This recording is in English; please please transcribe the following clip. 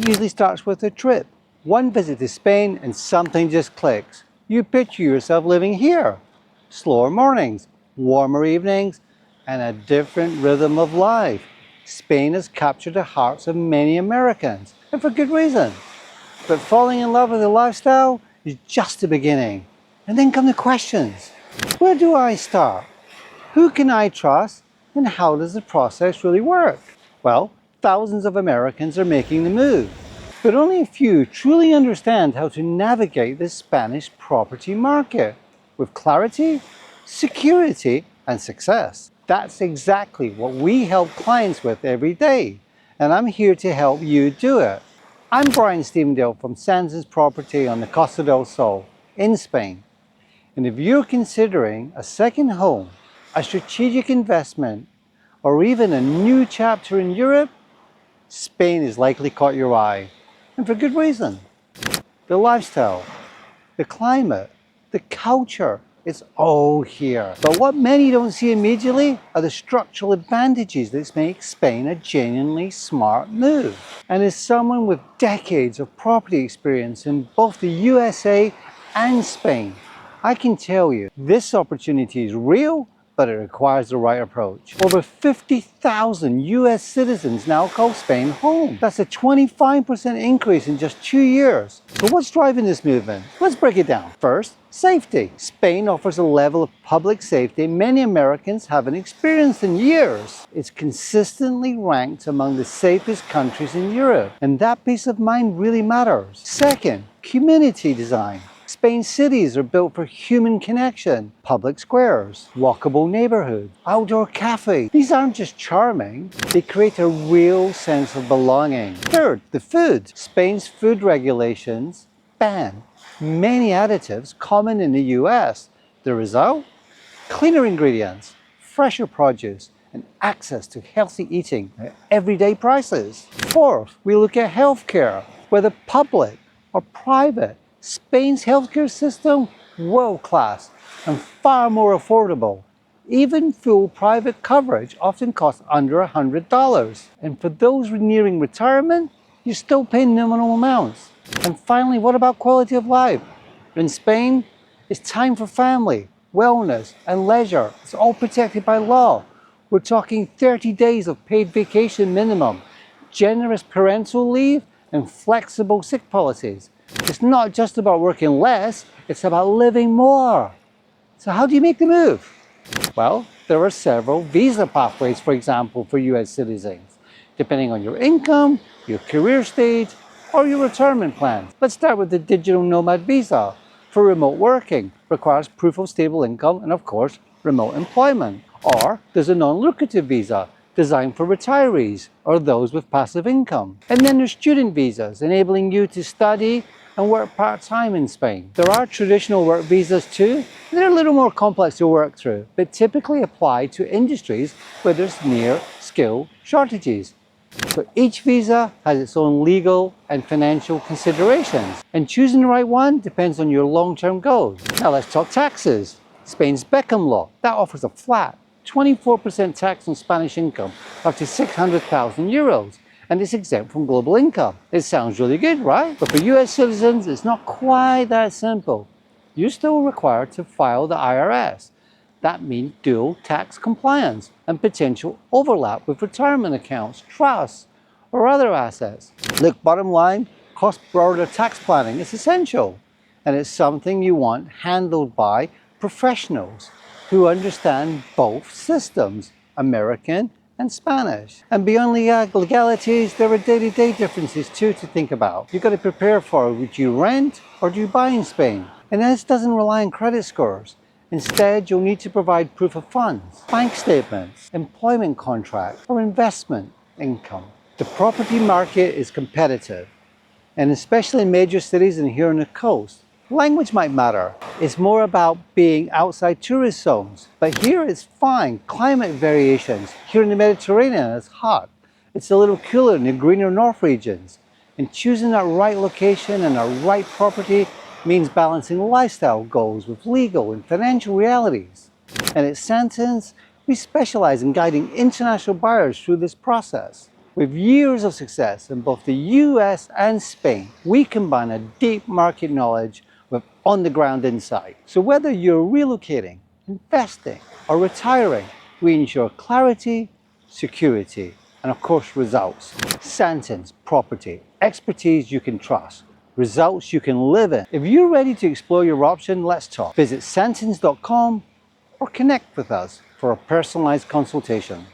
It usually starts with a trip. One visit to Spain and something just clicks. You picture yourself living here. Slower mornings, warmer evenings, and a different rhythm of life. Spain has captured the hearts of many Americans, and for good reason. But falling in love with the lifestyle is just the beginning. And then come the questions. Where do I start? Who can I trust? And how does the process really work? Well, thousands of Americans are making the move, but only a few truly understand how to navigate the Spanish property market with clarity, security, and success. That's exactly what we help clients with every day, and I'm here to help you do it. I'm Stevendale from Sandtons Property on the Costa del Sol in Spain. And if you're considering a second home, a strategic investment, or even a new chapter in Europe, Spain has likely caught your eye, and for good reason. The lifestyle, the climate, the culture, it's all here. But what many don't see immediately are the structural advantages that make Spain a genuinely smart move. And as someone with decades of property experience in both the USA and Spain, I can tell you this opportunity is real, but it requires the right approach. Over 50,000 US citizens now call Spain home. That's a 25% increase in just 2 years. So what's driving this movement? Let's break it down. First, safety. Spain offers a level of public safety many Americans haven't experienced in years. It's consistently ranked among the safest countries in Europe, and that peace of mind really matters. Second, community design. Spain's cities are built for human connection. Public squares, walkable neighborhoods, outdoor cafes. These aren't just charming, they create a real sense of belonging. Third, the food. Spain's food regulations ban many additives common in the US. The result? Cleaner ingredients, fresher produce, and access to healthy eating at everyday prices. Fourth, we look at healthcare, whether public or private. Spain's healthcare system, world-class and far more affordable. Even full private coverage often costs under $100. And for those nearing retirement, you're still paying nominal amounts. And finally, what about quality of life? In Spain, it's time for family, wellness, and leisure. It's all protected by law. We're talking 30 days of paid vacation minimum, generous parental leave, and flexible sick policies. It's not just about working less, it's about living more. So how do you make the move? Well, there are several visa pathways, for example, for US citizens, depending on your income, your career stage, or your retirement plans. Let's start with the digital Nomad visa. For remote working, requires proof of stable income and, of course, remote employment. Or there's a non-lucrative visa, designed for retirees or those with passive income. And then there's student visas, enabling you to study and work part-time in Spain. There are traditional work visas too. They're a little more complex to work through, but typically apply to industries where there's near skill shortages. So each visa has its own legal and financial considerations, and choosing the right one depends on your long-term goals. Now let's talk taxes. Spain's Beckham Law, that offers a flat 24% tax on Spanish income up to 600,000 euros, and it's exempt from global income. It sounds really good, right? But for US citizens, it's not quite that simple. You're still required to file the IRS. That means dual tax compliance and potential overlap with retirement accounts, trusts, or other assets. Look, bottom line, cross-border tax planning is essential, and it's something you want handled by professionals who understand both systems, American and Spanish. And beyond legalities, there are day-to-day differences too to think about. You've got to prepare for, would you rent or do you buy in Spain? And this doesn't rely on credit scores. Instead, you'll need to provide proof of funds, bank statements, employment contracts, or investment income. The property market is competitive, and especially in major cities and here on the coast. Language might matter. It's more about being outside tourist zones. But here it's fine. Climate variations. Here in the Mediterranean, it's hot. It's a little cooler in the greener north regions. And choosing that right location and the right property means balancing lifestyle goals with legal and financial realities. And at Sandtons, we specialize in guiding international buyers through this process. With years of success in both the US and Spain, we combine a deep market knowledge with on-the-ground insight. So whether you're relocating, investing, or retiring, we ensure clarity, security, and of course results. Sandtons Property, expertise you can trust, results you can live in. If you're ready to explore your option, let's talk. Visit sandtons.com or connect with us for a personalized consultation.